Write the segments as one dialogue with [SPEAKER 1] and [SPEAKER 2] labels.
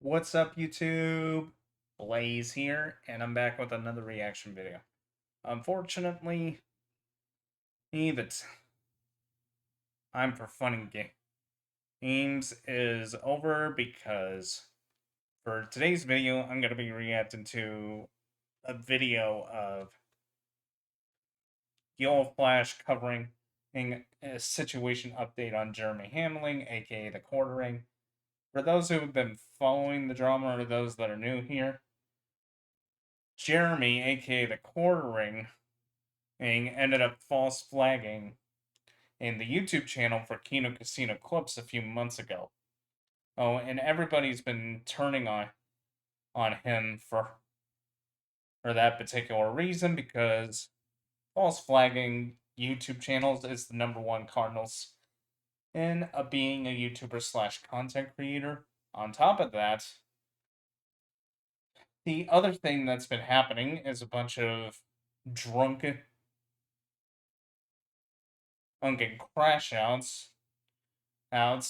[SPEAKER 1] What's up, YouTube? Blaze here, and I'm back with another reaction video. Unfortunately, the time for fun and games is over because for today's video, I'm going to be reacting to a video of Yellow Flash covering a situation update on Jeremy Hamling, aka the quartering. For those who have been following the drama or those that are new here, Jeremy, aka the quartering, ended up false flagging in the YouTube channel for Kino Casino clips a few months ago. Oh, and everybody's been turning on him for that particular reason because false flagging YouTube channels is the #1 cardinals in being a YouTuber slash content creator. On top of that, the other thing that's been happening is a bunch of drunken crash outs, and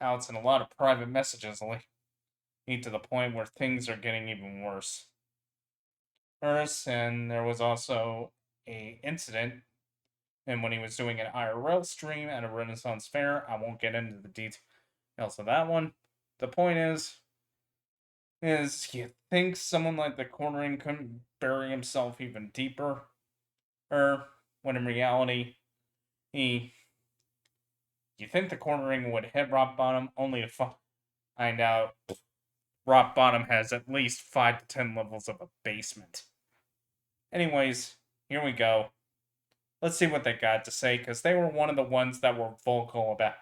[SPEAKER 1] a lot of private messages lead to the point where things are getting even worse. First, and there was also a incident, and when he was doing an IRL stream at a Renaissance fair. I won't get into the details of that one. The point is you think someone like the cornering couldn't bury himself even deeper, or when in reality, you think the cornering would hit rock bottom, only to find out rock bottom has at least 5 to 10 levels of a basement. Anyways, here we go. Let's see what they got to say, because they were one of the ones that were vocal about,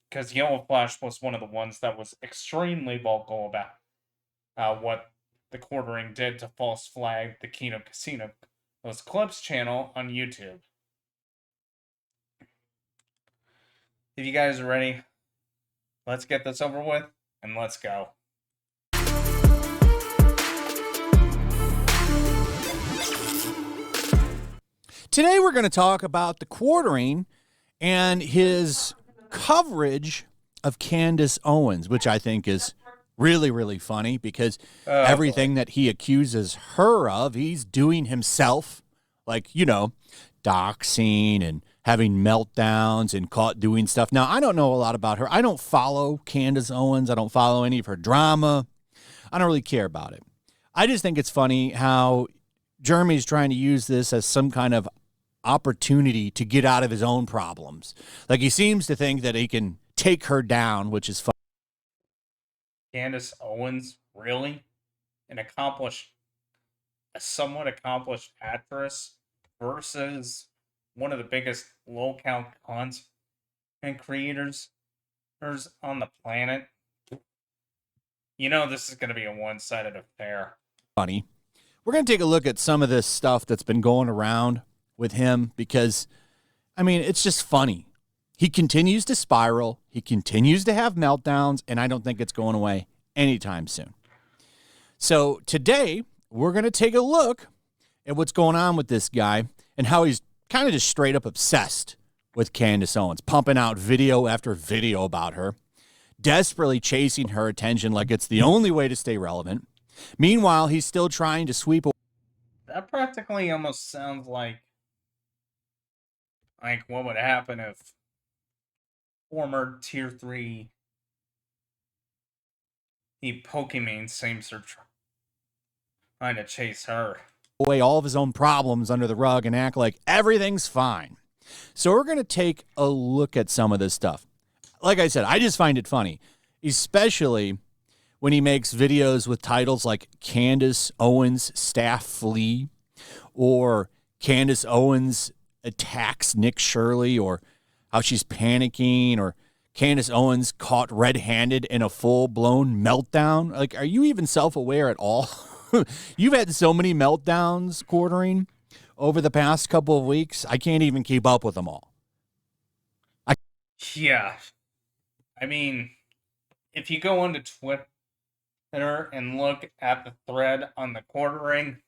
[SPEAKER 1] because Yellow Flash was one of the ones that was extremely vocal about what the quartering did to false flag the Kino Casino those clips channel on YouTube. If you guys are ready, let's get this over with, and let's go.
[SPEAKER 2] Today we're going to talk about the quartering and his coverage of Candace Owens, which I think is really, really funny because everything that he accuses her of, he's doing himself, like, doxing and having meltdowns and caught doing stuff. Now, I don't know a lot about her. I don't follow Candace Owens. I don't follow any of her drama. I don't really care about it. I just think it's funny how Jeremy's trying to use this as some kind of opportunity to get out of his own problems. Like, he seems to think that he can take her down, which is fun.
[SPEAKER 1] Candace Owens, really? A somewhat accomplished actress versus one of the biggest low count content creators on the planet. This is going to be a one-sided affair.
[SPEAKER 2] Funny. We're going to take a look at some of this stuff that's been going around with him because, it's just funny. He continues to spiral. He continues to have meltdowns, and I don't think it's going away anytime soon. So today, we're going to take a look at what's going on with this guy and how he's kind of just straight up obsessed with Candace Owens, pumping out video after video about her, desperately chasing her attention like it's the only way to stay relevant. Meanwhile, he's still trying to sweep away.
[SPEAKER 1] That practically almost sounds like what would happen if former Tier 3 Pokemon Sames are trying to chase her.
[SPEAKER 2] Away all of his own problems under the rug and act like everything's fine. So we're going to take a look at some of this stuff. Like I said, I just find it funny, especially when he makes videos with titles like Candace Owens staff flee, or Candace Owens attacks Nick Shirley, or how she's panicking, or Candace Owens caught red-handed in a full-blown meltdown. Like, are you even self-aware at all? You've had so many meltdowns quartering over the past couple of weeks. I can't even keep up with them all.
[SPEAKER 1] Yeah. If you go onto Twitter and look at the thread on the quartering,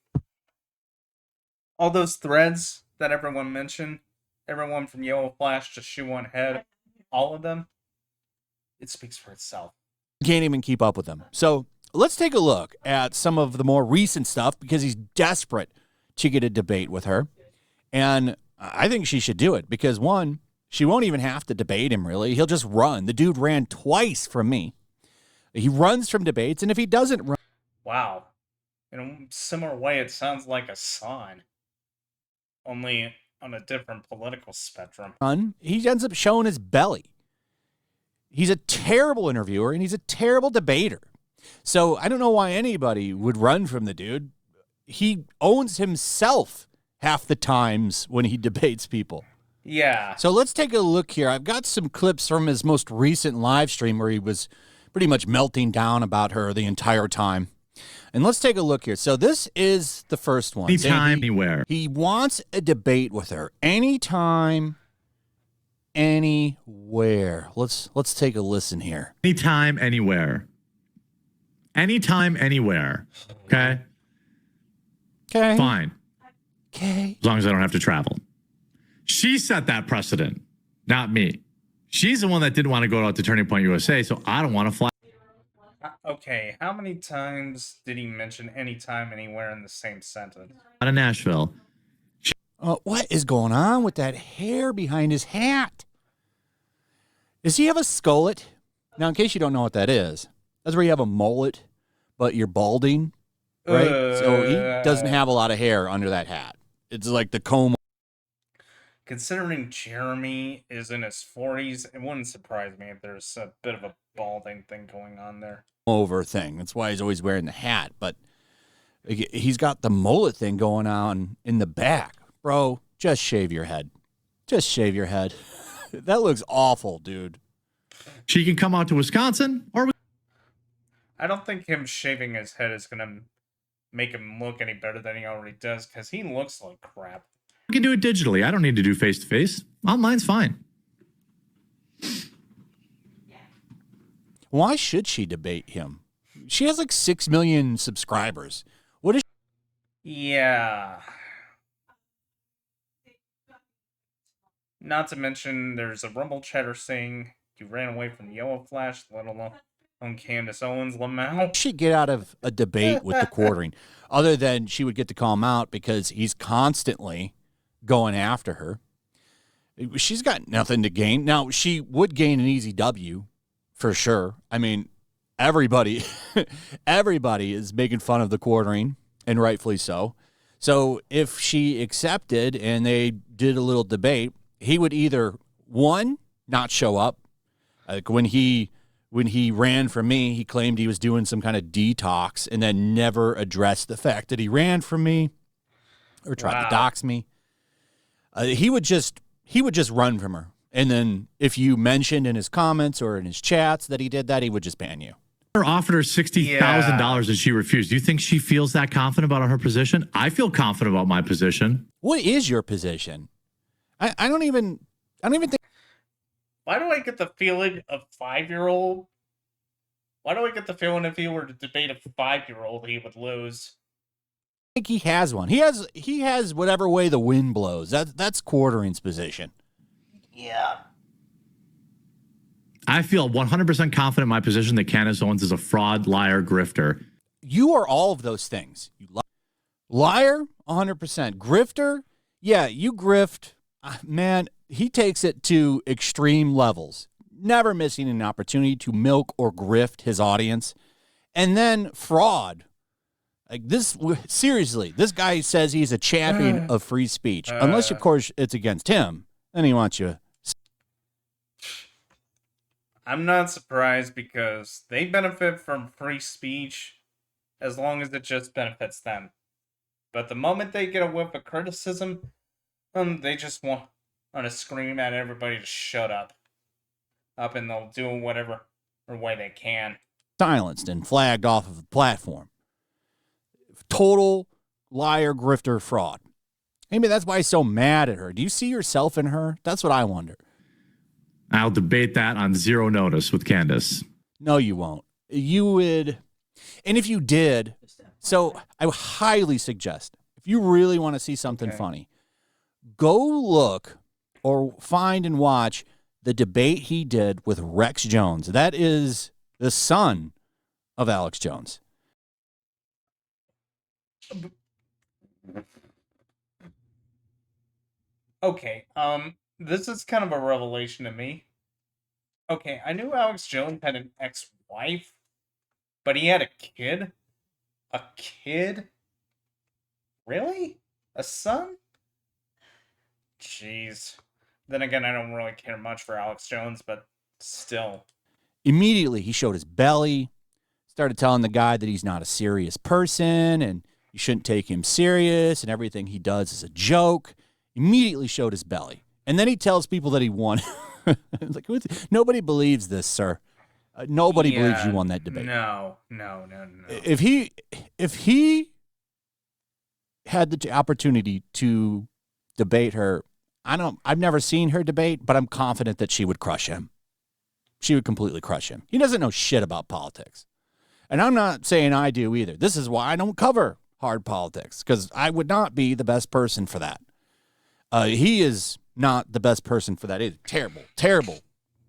[SPEAKER 1] all those threads that everyone mentioned, everyone from Yellow Flash to Shoe on Head, all of them, it speaks for itself.
[SPEAKER 2] Can't even keep up with him. So let's take a look at some of the more recent stuff because he's desperate to get a debate with her. And I think she should do it because, one, she won't even have to debate him, really. He'll just run. The dude ran twice from me. He runs from debates, and if he doesn't run...
[SPEAKER 1] Wow. In a similar way, it sounds like a son. Only on a different political spectrum.
[SPEAKER 2] He ends up showing his belly. He's a terrible interviewer, and he's a terrible debater. So I don't know why anybody would run from the dude. He owns himself half the times when he debates people.
[SPEAKER 1] Yeah.
[SPEAKER 2] So let's take a look here. I've got some clips from his most recent live stream where he was pretty much melting down about her the entire time. And let's take a look here. So this is the first one.
[SPEAKER 3] Anytime, anywhere.
[SPEAKER 2] He wants a debate with her. Anytime, anywhere. Let's take a listen here.
[SPEAKER 3] Anytime, anywhere. Anytime, anywhere. Okay?
[SPEAKER 2] Okay.
[SPEAKER 3] Fine.
[SPEAKER 2] Okay.
[SPEAKER 3] As long as I don't have to travel. She set that precedent, not me. She's the one that didn't want to go out to Turning Point USA, so I don't want to fly.
[SPEAKER 1] Okay, how many times did he mention anytime, anywhere in the same sentence?
[SPEAKER 3] Out of Nashville.
[SPEAKER 2] What is going on with that hair behind his hat? Does he have a skullet? Now, in case you don't know what that is, that's where you have a mullet, but you're balding, right? So he doesn't have a lot of hair under that hat. It's like the comb.
[SPEAKER 1] Considering Jeremy is in his 40s, it wouldn't surprise me if there's a bit of a balding thing going on there.
[SPEAKER 2] Over thing. That's why he's always wearing the hat. But he's got the mullet thing going on in the back. Bro, just shave your head. Just shave your head. That looks awful, dude.
[SPEAKER 3] She can come out to Wisconsin, or
[SPEAKER 1] I don't think him shaving his head is going to make him look any better than he already does, because he looks like crap.
[SPEAKER 3] we can do it digitally. I don't need to do face-to-face. Online's fine.
[SPEAKER 2] Why should she debate him? She has like 6 million subscribers. What is
[SPEAKER 1] Yeah. Not to mention, there's a Rumble chatter saying you ran away from Yellow Flash, let alone on Candace Owens, Lamau.
[SPEAKER 2] she get out of a debate with the quartering? Other than she would get to call him out because he's constantly going after her. She's got nothing to gain. Now, she would gain an easy W for sure. I mean, everybody is making fun of the quartering, and rightfully so. So if she accepted and they did a little debate, he would either, one, not show up. Like when he ran from me, he claimed he was doing some kind of detox and then never addressed the fact that he ran from me or tried to dox me. He would just run from her. And then if you mentioned in his comments or in his chats that he did that, he would just ban you.
[SPEAKER 3] Offered her $60,000 and she refused. Do you think she feels that confident about her position? I feel confident about my position.
[SPEAKER 2] What is your position? I don't even think.
[SPEAKER 1] Why do I get the feeling a 5-year-old? Why do I get the feeling if he were to debate a 5-year-old, he would lose?
[SPEAKER 2] I think he has one. He has whatever way the wind blows. That's quartering's position.
[SPEAKER 1] Yeah.
[SPEAKER 3] I feel 100% confident in my position that Candace Owens is a fraud, liar, grifter.
[SPEAKER 2] You are all of those things. You liar, 100%. Grifter, yeah, you grift. Man, he takes it to extreme levels, never missing an opportunity to milk or grift his audience. And then fraud. Like this, seriously, this guy says he's a champion of free speech. Unless, of course, it's against him. Then he wants you.
[SPEAKER 1] I'm not surprised because they benefit from free speech as long as it just benefits them. But the moment they get a whiff of criticism, they just want to scream at everybody to shut up. And they'll do whatever way they can.
[SPEAKER 2] Silenced and flagged off of the platform. Total liar, grifter, fraud. Maybe that's why he's so mad at her. Do you see yourself in her? That's what I wonder.
[SPEAKER 3] I'll debate that on zero notice with Candace.
[SPEAKER 2] No, you won't. You would. And if you did, so I would highly suggest, if you really want to see something funny, go look or find and watch the debate he did with Rex Jones. That is the son of Alex Jones.
[SPEAKER 1] Okay, this is kind of a revelation to me. Okay, I knew Alex Jones had an ex-wife, but he had a kid? A kid? Really? A son? Jeez. Then again, I don't really care much for Alex Jones, but still.
[SPEAKER 2] Immediately, he showed his belly, started telling the guy that he's not a serious person and you shouldn't take him serious and everything he does is a joke. Immediately showed his belly. And then he tells people that he won. Like, nobody believes this, sir. Nobody believes you won that debate.
[SPEAKER 1] No.
[SPEAKER 2] If he had the opportunity to debate her, I've never seen her debate, but I'm confident that she would crush him. She would completely crush him. He doesn't know shit about politics. And I'm not saying I do either. This is why I don't cover hard politics, because I would not be the best person for that. He is not the best person for that either. Terrible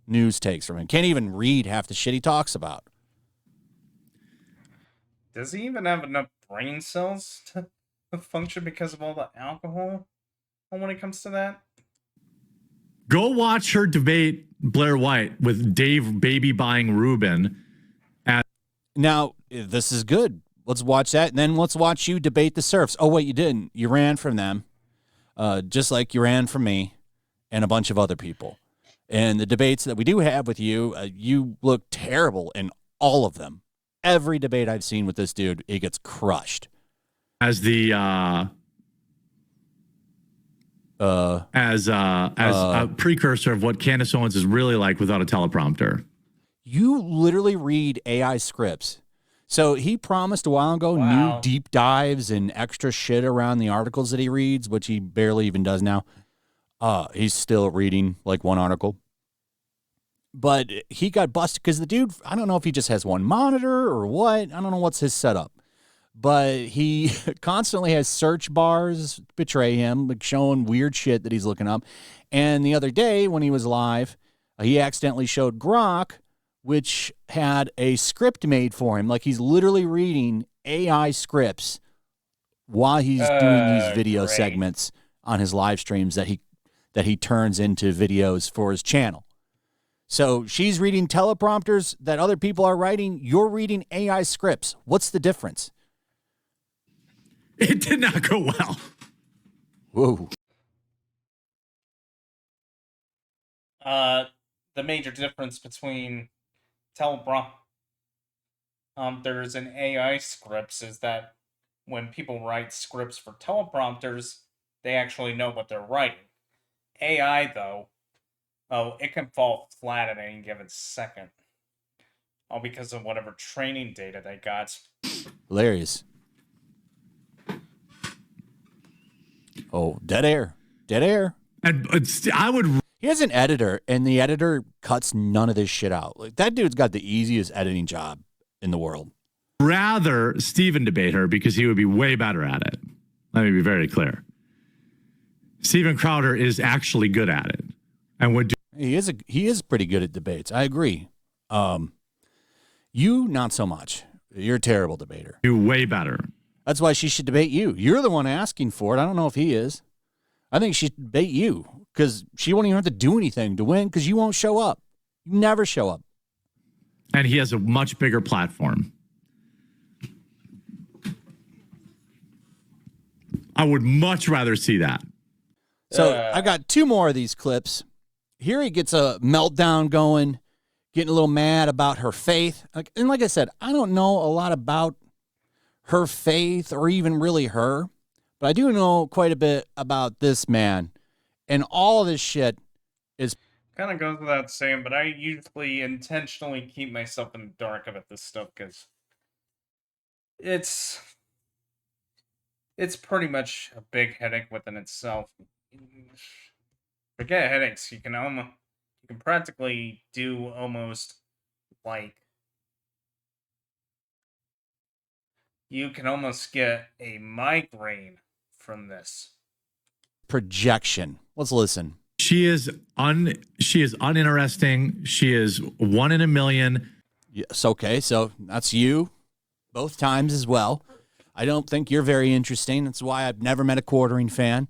[SPEAKER 2] news takes from him. Can't even read half the shit he talks about.
[SPEAKER 1] Does he even have enough brain cells to function because of all the alcohol when it comes to that?
[SPEAKER 3] Go watch her debate Blair White with Dave Baby Buying Rubin.
[SPEAKER 2] Now, this is good. Let's watch that, and then let's watch you debate the serfs. Oh, wait, you didn't. You ran from them, just like you ran from me and a bunch of other people. And the debates that we do have with you, you look terrible in all of them. Every debate I've seen with this dude, he gets crushed.
[SPEAKER 3] As the as a precursor of what Candace Owens is really like without a teleprompter.
[SPEAKER 2] You literally read AI scripts. So he promised a while ago new deep dives and extra shit around the articles that he reads, which he barely even does now. He's still reading like one article. But he got busted because the dude, I don't know if he just has one monitor or what. I don't know what's his setup. But he constantly has search bars betray him, like showing weird shit that he's looking up. And the other day when he was live, he accidentally showed Grok, which had a script made for him. Like he's literally reading AI scripts while he's doing these video segments on his live streams that he turns into videos for his channel. So she's reading teleprompters that other people are writing. You're reading AI scripts. What's the difference?
[SPEAKER 3] It did not go well.
[SPEAKER 2] Whoa.
[SPEAKER 1] The major difference between teleprompters and AI scripts is that when people write scripts for teleprompters, they actually know what they're writing. AI, though, it can fall flat at any given second. All because of whatever training data they got.
[SPEAKER 2] Hilarious. Oh, dead air.
[SPEAKER 3] And I would.
[SPEAKER 2] He has an editor, and the editor cuts none of this shit out. Like that dude's got the easiest editing job in the world.
[SPEAKER 3] Rather Steven debate her because he would be way better at it. Let me be very clear. Steven Crowder is actually good at it, and would do.
[SPEAKER 2] He is pretty good at debates. I agree. You not so much. You're a terrible debater.
[SPEAKER 3] Do way better.
[SPEAKER 2] That's why she should debate you. You're the one asking for it. I don't know if he is. I think she should debate you because she won't even have to do anything to win because you won't show up. You never show up.
[SPEAKER 3] And he has a much bigger platform. I would much rather see that.
[SPEAKER 2] So I got two more of these clips. Here he gets a meltdown going, getting a little mad about her faith. And like I said, I don't know a lot about her faith or even really her, but I do know quite a bit about this man. And all of this shit is
[SPEAKER 1] kind of goes without saying, but I usually intentionally keep myself in the dark about this stuff because it's pretty much a big headache within itself. Forget headaches. You can practically do almost like you can almost get a migraine from this.
[SPEAKER 2] Projection. Let's listen.
[SPEAKER 3] She is uninteresting. She is one in a million.
[SPEAKER 2] Yes, okay, so that's you both times as well. I don't think you're very interesting. That's why I've never met a quartering fan.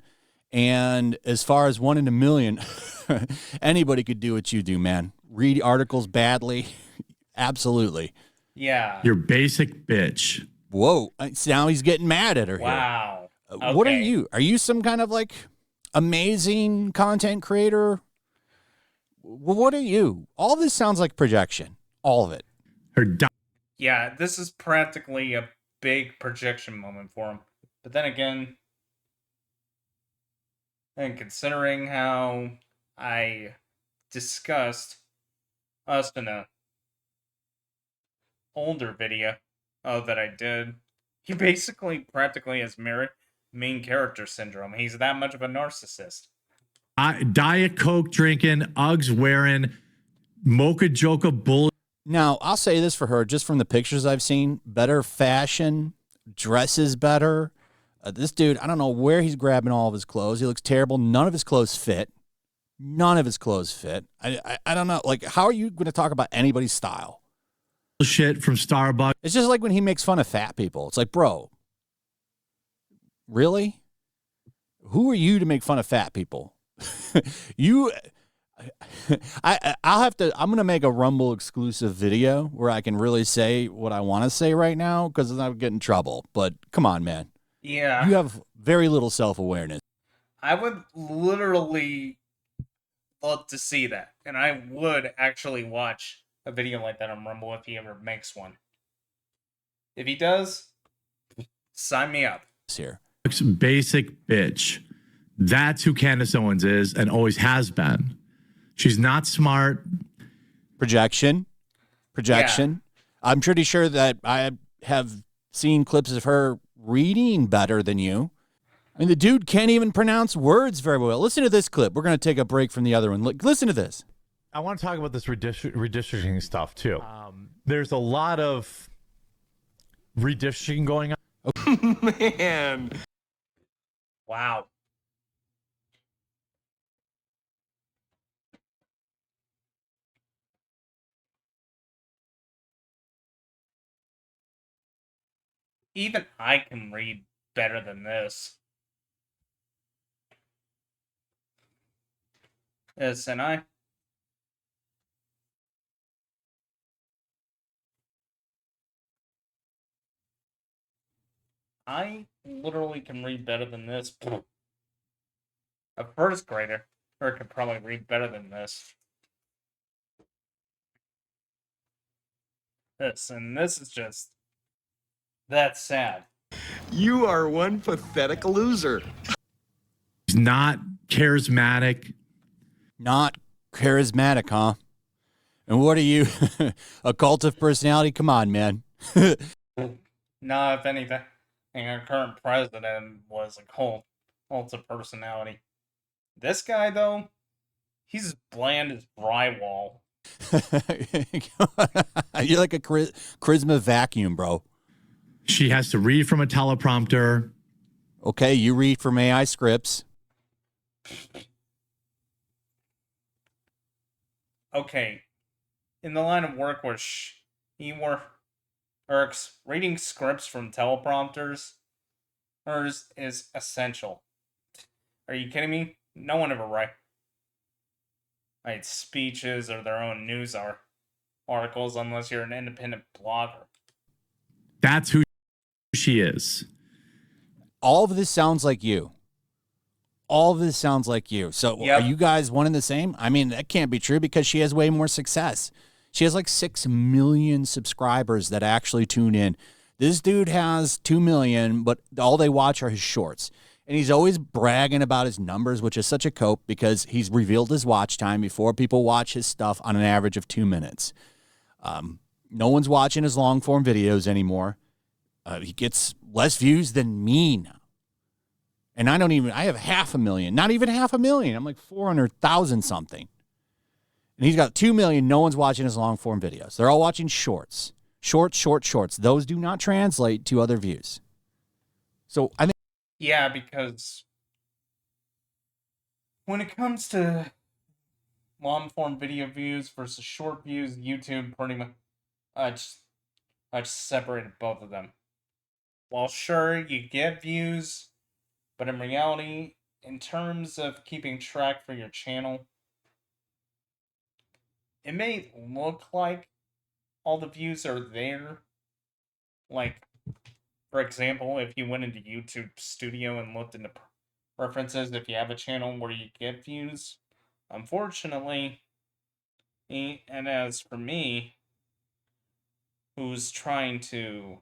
[SPEAKER 2] And as far as 1 in a million, anybody could do what you do, man. Read articles badly. Absolutely.
[SPEAKER 1] Yeah.
[SPEAKER 3] You're basic bitch.
[SPEAKER 2] Whoa. See, now he's getting mad at her here.
[SPEAKER 1] Wow.
[SPEAKER 2] What are
[SPEAKER 1] Okay.
[SPEAKER 2] you? Are you some kind of like amazing content creator? What are you? All this sounds like projection. All of it.
[SPEAKER 3] Her
[SPEAKER 1] Yeah, this is practically a big projection moment for him. But then again, and considering how I discussed us in a older video that I did, he basically practically has main character syndrome. He's that much of a narcissist.
[SPEAKER 3] Diet Coke drinking, Uggs wearing, mocha joker bull.
[SPEAKER 2] Now, I'll say this for her, just from the pictures I've seen, better fashion, dresses better. This dude, I don't know where he's grabbing all of his clothes. He looks terrible. None of his clothes fit. None of his clothes fit. I don't know. Like, how are you going to talk about anybody's style?
[SPEAKER 3] Shit from Starbucks.
[SPEAKER 2] It's just like when he makes fun of fat people. It's like, bro, really? Who are you to make fun of fat people? I'm going to make a Rumble exclusive video where I can really say what I want to say right now because I would get in trouble. But come on, man.
[SPEAKER 1] Yeah.
[SPEAKER 2] You have very little self-awareness.
[SPEAKER 1] I would literally love to see that. And I would actually watch a video like that on Rumble if he ever makes one. If he does, sign me up.
[SPEAKER 2] Here.
[SPEAKER 3] Basic bitch. That's who Candace Owens is and always has been. She's not smart.
[SPEAKER 2] Projection.
[SPEAKER 1] Yeah.
[SPEAKER 2] I'm pretty sure that I have seen clips of her reading better than you. I mean, the dude can't even pronounce words very well. Listen to this clip. We're going to take a break from the other one. Listen to this.
[SPEAKER 4] I want to talk about this redistricting stuff, too. There's a lot of redistricting going on.
[SPEAKER 5] Man.
[SPEAKER 1] Wow. Even I can read better than this. Yes, and I literally can read better than this. A first grader could probably read better than this. And this is just... that's sad.
[SPEAKER 5] You are one pathetic loser.
[SPEAKER 3] He's not charismatic.
[SPEAKER 2] Not charismatic, huh? And what are you? A cult of personality? Come on, man.
[SPEAKER 1] No, if anything, our current president was a cult of personality. This guy, though, he's as bland as drywall.
[SPEAKER 2] You're like a charisma vacuum, bro.
[SPEAKER 3] She has to read from a teleprompter.
[SPEAKER 2] Okay, you read from AI scripts.
[SPEAKER 1] Okay, in the line of work where he works, reading scripts from teleprompters is essential. Are you kidding me? No one ever writes speeches or their own news articles unless you're an independent blogger.
[SPEAKER 3] That's who she is.
[SPEAKER 2] All of this sounds like you. All of this sounds like you. So
[SPEAKER 1] Yep.
[SPEAKER 2] Are you guys one and the same? I mean, that can't be true because she has way more success. She has like 6 million subscribers that actually tune in. This dude has 2 million, but all they watch are his shorts. And he's always bragging about his numbers, which is such a cope because he's revealed his watch time before people watch his stuff on an average of 2 minutes. No one's watching his long form videos anymore. He gets less views than me now. And I have 500,000, not even 500,000. I'm like 400,000 something. And he's got 2 million. No one's watching his long form videos. They're all watching shorts. Shorts. Those do not translate to other views. So I think.
[SPEAKER 1] Yeah, because when it comes to long form video views versus short views, YouTube pretty much I just separated both of them. Well, sure, you get views, but in reality, in terms of keeping track for your channel, it may look like all the views are there. Like, for example, if you went into YouTube Studio and looked into preferences, if you have a channel where you get views, unfortunately, and as for me, who's trying to,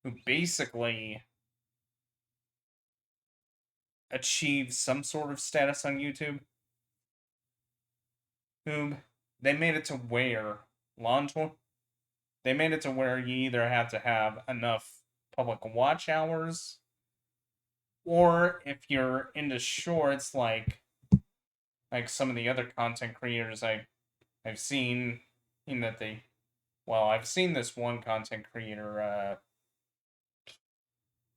[SPEAKER 1] who basically achieve some sort of status on YouTube, whom they made it to where launch they made it to where you either have to have enough public watch hours, or if you're into shorts like some of the other content creators I've seen, in that I've seen this one content creator,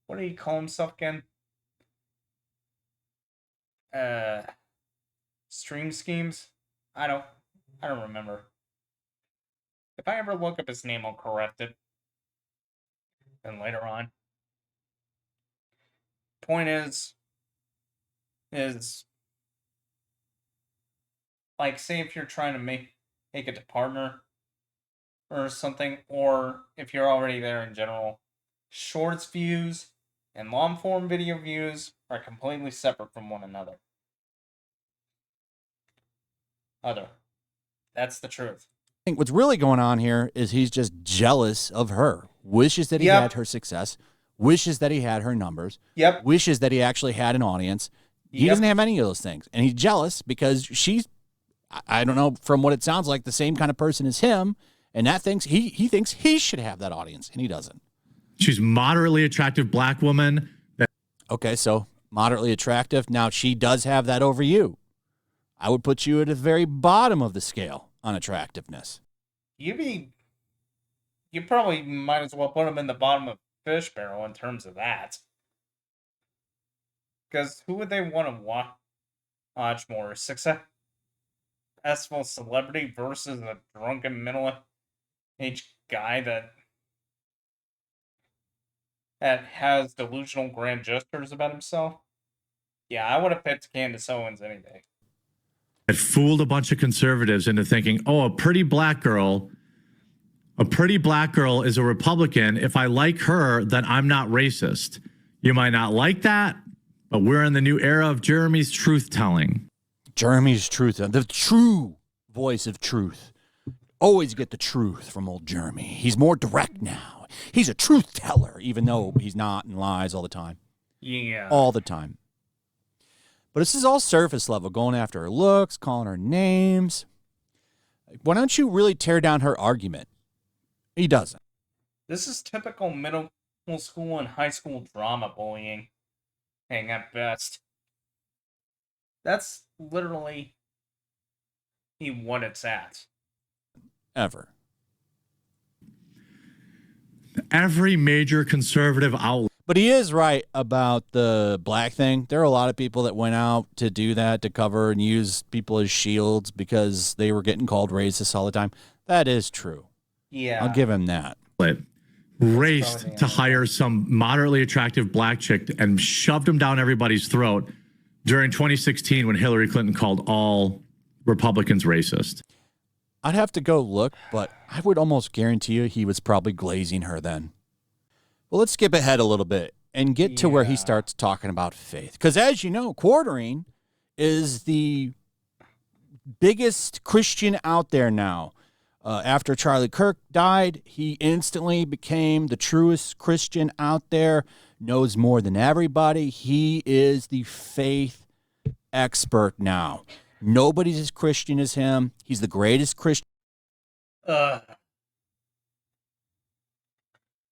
[SPEAKER 1] what do you call himself again? Stream schemes? I don't remember. If I ever look up his name, I'll correct it. And later on. Point is like, say if you're trying to make it to partner or something, or if you're already there in general, shorts views and long form video views are completely separate from one another. That's the truth.
[SPEAKER 2] I think what's really going on here is he's just jealous of her. Wishes that he
[SPEAKER 1] Yep.
[SPEAKER 2] had her success. Wishes that he had her numbers.
[SPEAKER 1] Yep.
[SPEAKER 2] Wishes that he actually had an audience. He
[SPEAKER 1] Yep.
[SPEAKER 2] doesn't have any of those things. And he's jealous because she's, I don't know, from what it sounds like, the same kind of person as him. And that thinks he thinks he should have that audience, and he doesn't.
[SPEAKER 3] She's moderately attractive black woman.
[SPEAKER 2] Okay, so moderately attractive. Now she does have that over you. I would put you at the very bottom of the scale on attractiveness.
[SPEAKER 1] You probably might as well put him in the bottom of the fish barrel in terms of that. Because who would they want to watch more? Successful celebrity versus a drunken middle-aged guy that has delusional grand gestures about himself? Yeah, I would have picked Candace Owens any day.
[SPEAKER 3] That fooled a bunch of conservatives into thinking, oh, a pretty black girl is a Republican. If I like her, then I'm not racist. You might not like that, but we're in the new era of Jeremy's truth telling.
[SPEAKER 2] Jeremy's truth, the true voice of truth. Always get the truth from old Jeremy. He's more direct now. He's a truth teller, even though he's not and lies all the time.
[SPEAKER 1] Yeah.
[SPEAKER 2] All the time. But this is all surface level, going after her looks, calling her names. Why don't you really tear down her argument? He doesn't.
[SPEAKER 1] This is typical middle school and high school drama bullying. At best. That's literally what it's at.
[SPEAKER 2] Ever.
[SPEAKER 3] Every major conservative outlet.
[SPEAKER 2] But he is right about the black thing. There are a lot of people that went out to do that, to cover and use people as shields because they were getting called racist all the time. That is true.
[SPEAKER 1] Yeah.
[SPEAKER 2] I'll give him that.
[SPEAKER 3] Raced to hire some moderately attractive black chick and shoved him down everybody's throat during 2016 when Hillary Clinton called all Republicans racist.
[SPEAKER 2] I'd have to go look, but I would almost guarantee you he was probably glazing her then. Well, let's skip ahead a little bit and get to where he starts talking about faith. Because as you know, quartering is the biggest Christian out there now. After Charlie Kirk died, he instantly became the truest Christian out there, knows more than everybody. He is the faith expert now. Nobody's as Christian as him. He's the greatest Christian.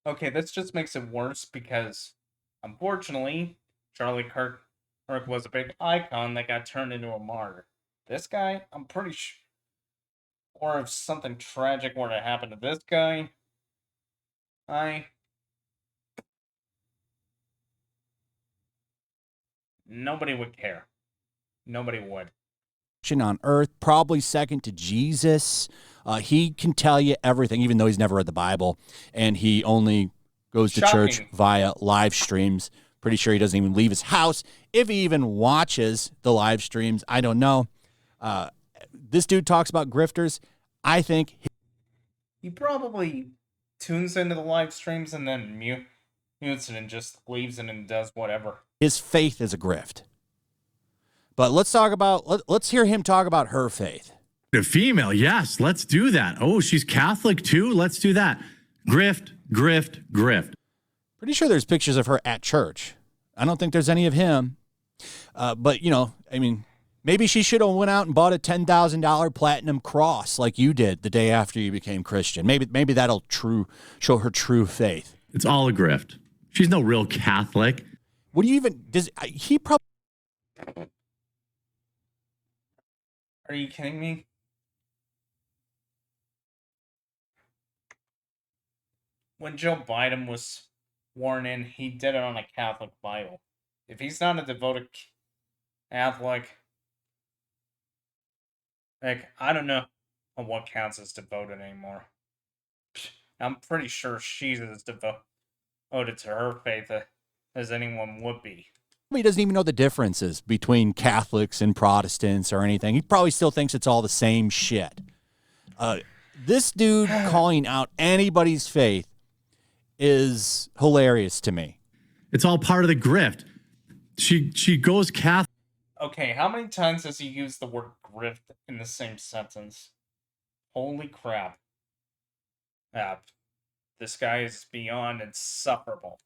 [SPEAKER 1] Okay, this just makes it worse because, unfortunately, Charlie Kirk was a big icon that got turned into a martyr. This guy, I'm pretty sure, or if something tragic were to happen to this guy, nobody would care. Nobody would.
[SPEAKER 2] On earth, probably second to Jesus. He can tell you everything, even though he's never read the Bible, and he only goes to church
[SPEAKER 1] Shocking.
[SPEAKER 2] via live streams. Pretty sure he doesn't even leave his house. If he even watches the live streams, I don't know. This dude talks about grifters. I think
[SPEAKER 1] He probably tunes into the live streams and then mutes it and just leaves it and does whatever.
[SPEAKER 2] his faith is a grift. But let's hear him talk about her faith.
[SPEAKER 3] A female, yes, let's do that. Oh, she's Catholic too? Let's do that. Grift, grift, grift.
[SPEAKER 2] Pretty sure there's pictures of her at church. I don't think there's any of him. But, maybe she should have went out and bought a $10,000 platinum cross like you did the day after you became Christian. Maybe that'll show her true faith.
[SPEAKER 3] It's all a grift. She's no real Catholic.
[SPEAKER 2] What do you even he probably
[SPEAKER 1] Are you kidding me? When Joe Biden was sworn in, he did it on a Catholic Bible. If he's not a devoted Catholic, I don't know what counts as devoted anymore. I'm pretty sure she's as devoted to her faith as anyone would be.
[SPEAKER 2] he doesn't even know the differences between Catholics and Protestants or anything. He probably still thinks it's all the same shit. This dude calling out anybody's faith is hilarious to me.
[SPEAKER 3] It's all part of the grift. She goes Catholic.
[SPEAKER 1] Okay, how many times has he used the word grift in the same sentence? Holy crap. This guy is beyond insufferable.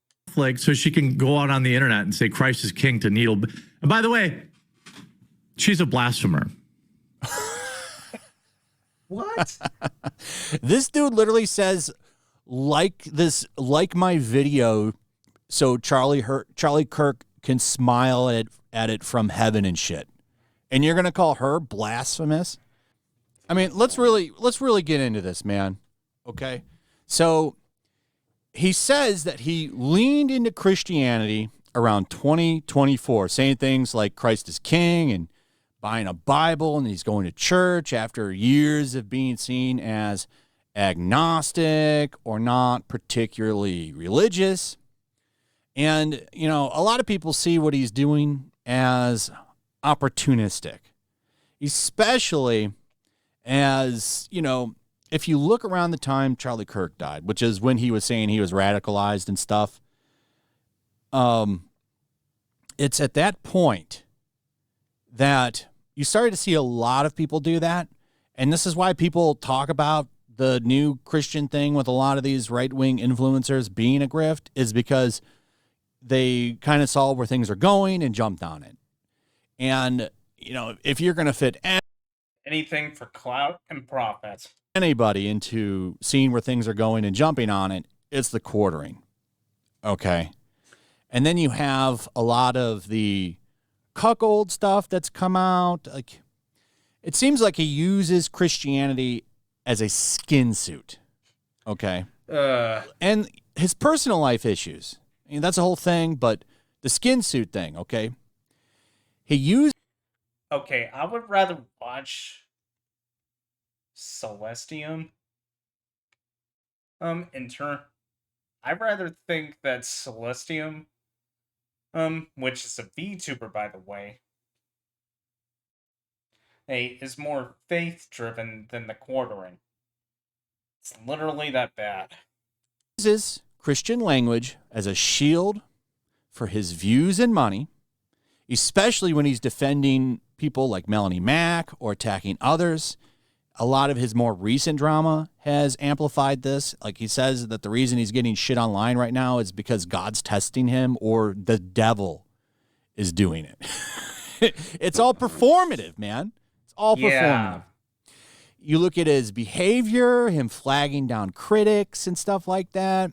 [SPEAKER 3] So she can go out on the internet and say Christ is king to needle. And by the way, she's a blasphemer.
[SPEAKER 1] What?
[SPEAKER 2] This dude literally says, like my video, so Charlie Kirk can smile at it from heaven and shit. And you're gonna call her blasphemous? I mean, let's really get into this, man. Okay, so he says that he leaned into Christianity around 2024, saying things like Christ is king and buying a Bible, and he's going to church after years of being seen as agnostic or not particularly religious. And, a lot of people see what he's doing as opportunistic, especially as, if you look around the time Charlie Kirk died, which is when he was saying he was radicalized and stuff, it's at that point that you started to see a lot of people do that. And this is why people talk about the new Christian thing with a lot of these right-wing influencers being a grift, is because they kind of saw where things are going and jumped on it. And, if you're going to fit
[SPEAKER 1] Anything for clout and profit.
[SPEAKER 2] anybody into seeing where things are going and jumping on it, it's the quartering. Okay. And then you have a lot of the cuckold stuff that's come out. Like, it seems like he uses Christianity as a skin suit. Okay. And his personal life issues. I mean, that's a whole thing, but the skin suit thing, okay? He used.
[SPEAKER 1] Okay, I would rather watch Celestium. I'd rather think that Celestium, which is a VTuber, by the way, is more faith-driven than the quartering. It's literally that bad.
[SPEAKER 2] Uses Christian language as a shield for his views and money, especially when he's defending people like Melanie Mack or attacking others. A lot of his more recent drama has amplified this. Like, he says that the reason he's getting shit online right now is because God's testing him or the devil is doing it. It's all performative, man. It's all performative.
[SPEAKER 1] Yeah.
[SPEAKER 2] You look at his behavior, him flagging down critics and stuff like that,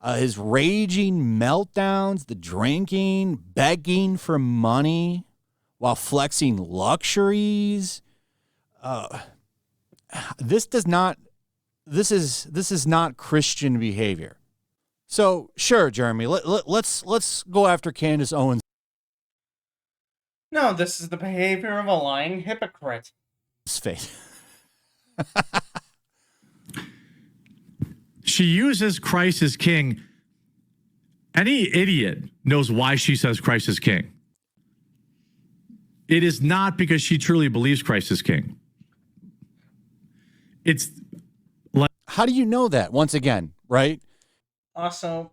[SPEAKER 2] his raging meltdowns, the drinking, begging for money while flexing luxuries. This is not Christian behavior. So sure, Jeremy, let's go after Candace Owens.
[SPEAKER 1] No, this is the behavior of a lying hypocrite.
[SPEAKER 2] Faith.
[SPEAKER 3] She uses Christ as king. Any idiot knows why she says Christ is king. It is not because she truly believes Christ is king. It's like,
[SPEAKER 2] How do you know that? Once again, right?
[SPEAKER 1] Also,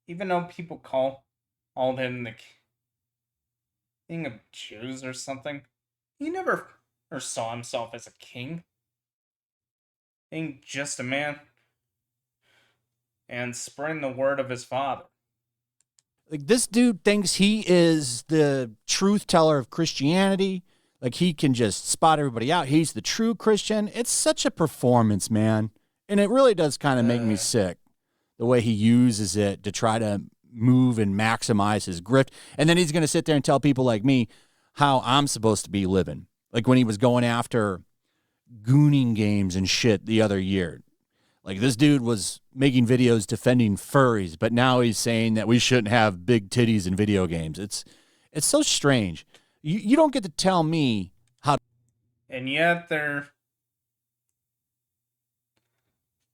[SPEAKER 1] even though people called him the king of Jews or something, he never or saw himself as a king. Being just a man and spreading the word of his father.
[SPEAKER 2] Like, this dude thinks he is the truth teller of Christianity. Like, he can just spot everybody out. He's the true Christian. It's such a performance, man. And it really does kind of make me sick, the way he uses it to try to move and maximize his grift. And then he's going to sit there and tell people like me how I'm supposed to be living. Like when he was going after gooning games and shit the other year. Like, this dude was making videos defending furries, but now he's saying that we shouldn't have big titties in video games. It's so strange. You don't get to tell me how.
[SPEAKER 1] And yet there's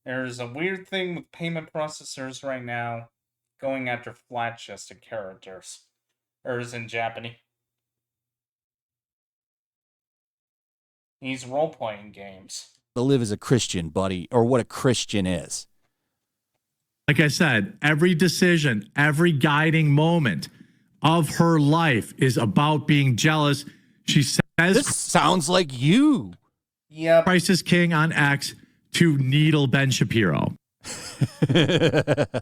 [SPEAKER 1] a weird thing with payment processors right now going after flat-chested characters. Or as in Japanese. These role-playing games.
[SPEAKER 2] To live as a Christian, buddy, or what a Christian is.
[SPEAKER 3] like I said, every decision, every guiding moment of her life is about being jealous. She says
[SPEAKER 2] This sounds like you.
[SPEAKER 1] Yep.
[SPEAKER 3] Christ is king on X to needle Ben Shapiro.
[SPEAKER 2] And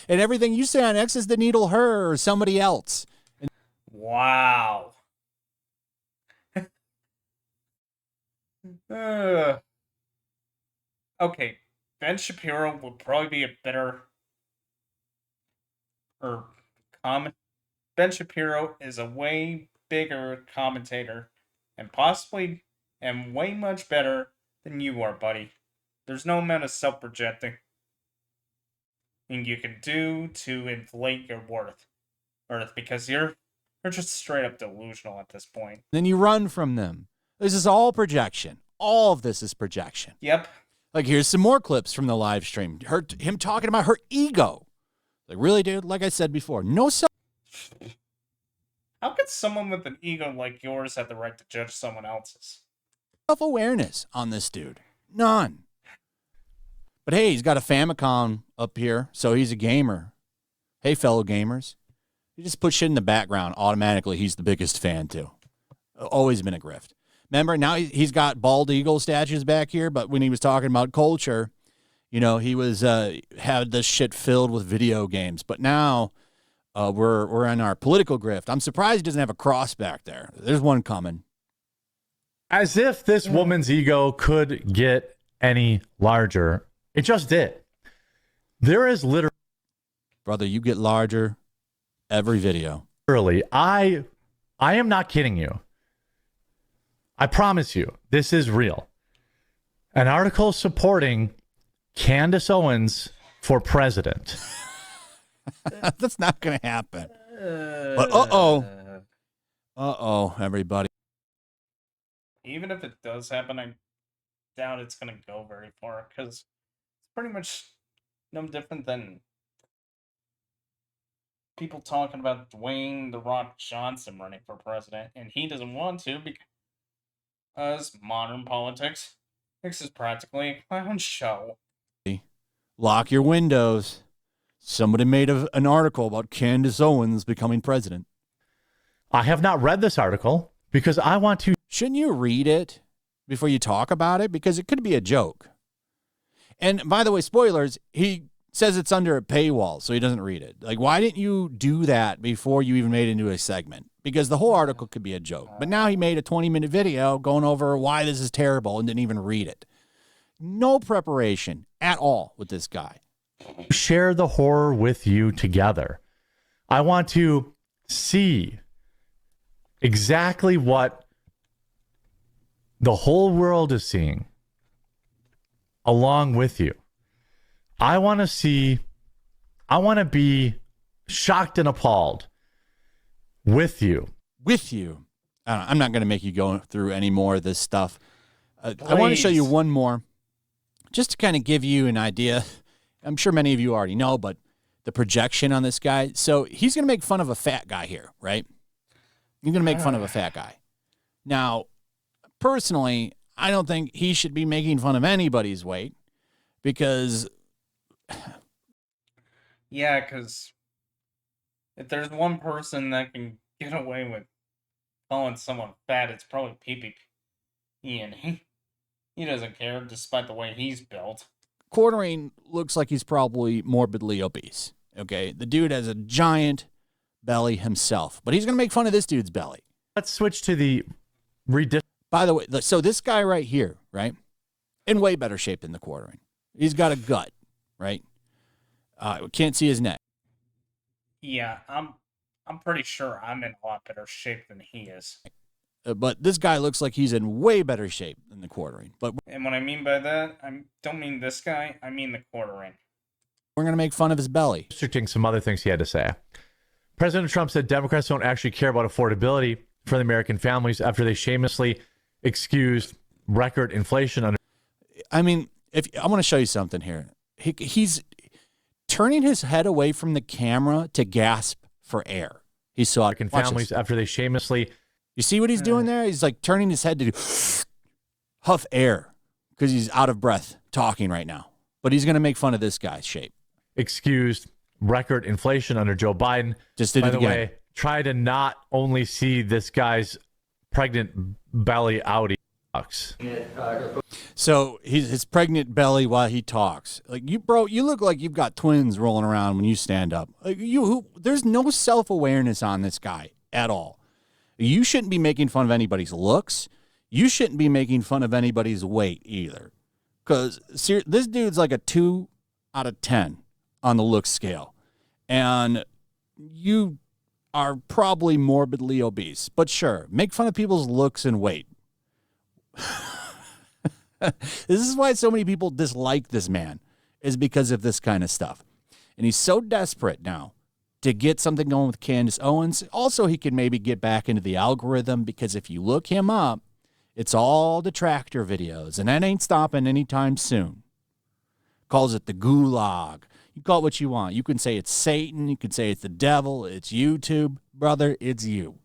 [SPEAKER 2] everything you say on X is to needle her or somebody else.
[SPEAKER 1] Wow. Okay, Ben Shapiro would probably be a better Ben Shapiro is a way bigger commentator and possibly and way much better than you are, buddy. There's no amount of self-projecting you can do to inflate your worth because you're just straight up delusional at this point.
[SPEAKER 2] Then you run from them. This is all projection. All of this is projection.
[SPEAKER 1] Yep.
[SPEAKER 2] Like, here's some more clips from the live stream. Him talking about her ego. Like, really, dude? Like I said before, no self.
[SPEAKER 1] How could someone with an ego like yours have the right to judge someone else's?
[SPEAKER 2] Self-awareness on this dude. None. But hey, he's got a Famicom up here, so he's a gamer. Hey, fellow gamers. You just put shit in the background. Automatically, he's the biggest fan, too. Always been a grift. Remember, now he's got bald eagle statues back here, but when he was talking about culture, you know, he was had this shit filled with video games. But now we're in our political grift. I'm surprised he doesn't have a cross back there. There's one coming.
[SPEAKER 4] As if this woman's ego could get any larger. It just did. There is literally...
[SPEAKER 2] Brother, you get larger every video.
[SPEAKER 4] I am not kidding you. I promise you, this is real. An article supporting Candace Owens for president.
[SPEAKER 2] That's not going to happen. But uh-oh, everybody.
[SPEAKER 1] Even if it does happen, I doubt it's going to go very far because it's pretty much no different than people talking about Dwayne "The Rock" Johnson running for president, and he doesn't want to because modern politics is practically a clown show.
[SPEAKER 2] Lock your windows. Somebody made an article about Candace Owens becoming president.
[SPEAKER 4] I have not read this article because I want to...
[SPEAKER 2] Shouldn't you read it before you talk about it? Because it could be a joke. And by the way, spoilers, he says it's under a paywall, so he doesn't read it. Like, why didn't you do that before you even made it into a segment? Because the whole article could be a joke. But now he made a 20-minute video going over why this is terrible and didn't even read it. No preparation at all with this guy.
[SPEAKER 4] share the horror with you together. I want to see exactly what the whole world is seeing along with you. I want to be shocked and appalled with you.
[SPEAKER 2] With you. I'm not going to make you go through any more of this stuff. I want to show you one more just to kind of give you an idea, I'm sure many of you already know, but the projection on this guy. So he's going to make fun of a fat guy here, right? You're going to make fun of a fat guy. Now, personally, I don't think he should be making fun of anybody's weight because...
[SPEAKER 1] Yeah, because if there's one person that can get away with calling someone fat, it's probably Pee-Pee. Ian, he doesn't care, despite the way he's built.
[SPEAKER 2] Quartering looks like he's probably morbidly obese, okay? The dude has a giant belly himself, but he's going to make fun of this dude's belly.
[SPEAKER 4] Let's switch to the
[SPEAKER 2] By the way, so this guy right here, right, in way better shape than the Quartering. He's got a gut, right? Can't see his neck.
[SPEAKER 1] Yeah, I'm pretty sure I'm in a lot better shape than he is.
[SPEAKER 2] But this guy looks like he's in way better shape than the Quartering. But
[SPEAKER 1] And what I mean by that, I don't mean this guy, I mean the Quartering.
[SPEAKER 2] we're going to make fun of his belly.
[SPEAKER 4] restricting some other things he had to say. President Trump said Democrats don't actually care about affordability for the American families after they shamelessly excused record inflation under.
[SPEAKER 2] I mean, if I want to show you something here. He's turning his head away from the camera to gasp for air. He saw
[SPEAKER 4] American families after they shamelessly.
[SPEAKER 2] You see what he's doing there? He's like turning his head to do huff air because he's out of breath talking right now. But he's going to make fun of this guy's shape.
[SPEAKER 4] Excused record inflation under Joe Biden.
[SPEAKER 2] Just did
[SPEAKER 4] By
[SPEAKER 2] it
[SPEAKER 4] the
[SPEAKER 2] again.
[SPEAKER 4] way, try to not only see this guy's pregnant belly outie.
[SPEAKER 2] So his pregnant belly while he talks. Like you, bro, you look like you've got twins rolling around when you stand up. Like there's no self-awareness on this guy at all. You shouldn't be making fun of anybody's looks. You shouldn't be making fun of anybody's weight either. Because this dude's like a 2 out of 10 on the look scale. And you are probably morbidly obese. But sure, make fun of people's looks and weight. This is why so many people dislike this man, is because of this kind of stuff. And he's so desperate now to get something going with Candace Owens. Also, he can maybe get back into the algorithm because if you look him up, it's all detractor videos, and that ain't stopping anytime soon. Calls it the gulag. You call it what you want. You can say it's Satan. You can say it's the devil. It's YouTube. Brother, it's you.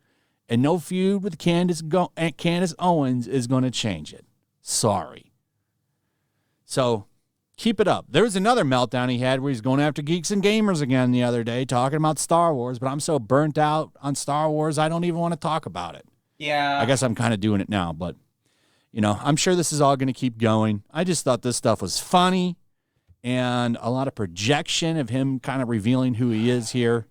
[SPEAKER 2] And no feud with Candace Owens is going to change it. Sorry. So keep it up. There was another meltdown he had where he's going after geeks and gamers again the other day, talking about Star Wars, but I'm so burnt out on Star Wars, I don't even want to talk about it.
[SPEAKER 1] Yeah.
[SPEAKER 2] I guess I'm kind of doing it now, but, you know, I'm sure this is all going to keep going. I just thought this stuff was funny and a lot of projection of him kind of revealing who he is here.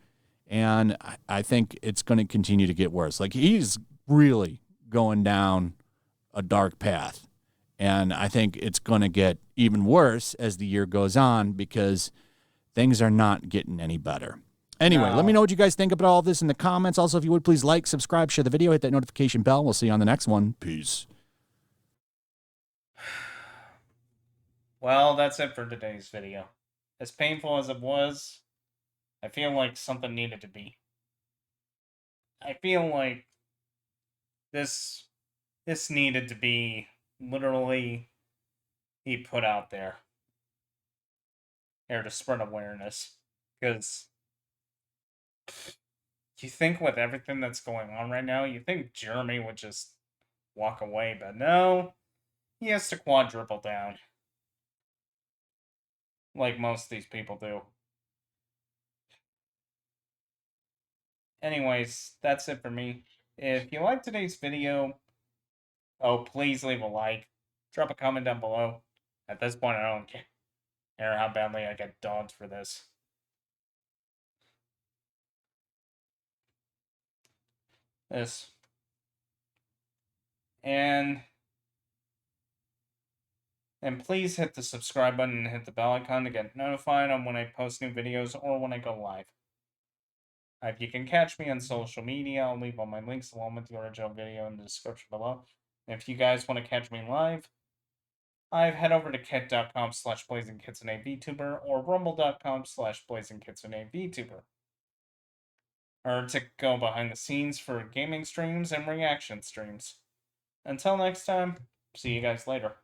[SPEAKER 2] And I think it's going to continue to get worse. Like, he's really going down a dark path. And I think it's going to get even worse as the year goes on because things are not getting any better. Anyway, let me know what you guys think about all this in the comments. Also, if you would, please like, subscribe, share the video, hit that notification bell. We'll see you on the next one. Peace.
[SPEAKER 1] Well, that's it for today's video. As painful as it was, I feel like something needed to be. I feel like this needed to be literally he put out there to spread awareness. Because you think with everything that's going on right now, you think Jeremy would just walk away, but no, he has to quadruple down. Like most of these people do. Anyways, that's it for me. If you liked today's video, please leave a like. Drop a comment down below. At this point, I don't care how badly I get dogged for this. And please hit the subscribe button and hit the bell icon to get notified on when I post new videos or when I go live. You can catch me on social media. I'll leave all my links along with the original video in the description below. And if you guys want to catch me live, head over to kit.com/blazingkitsunavtuber or rumble.com/blazingkitsunavtuber. Or to go behind the scenes for gaming streams and reaction streams. Until next time, see you guys later.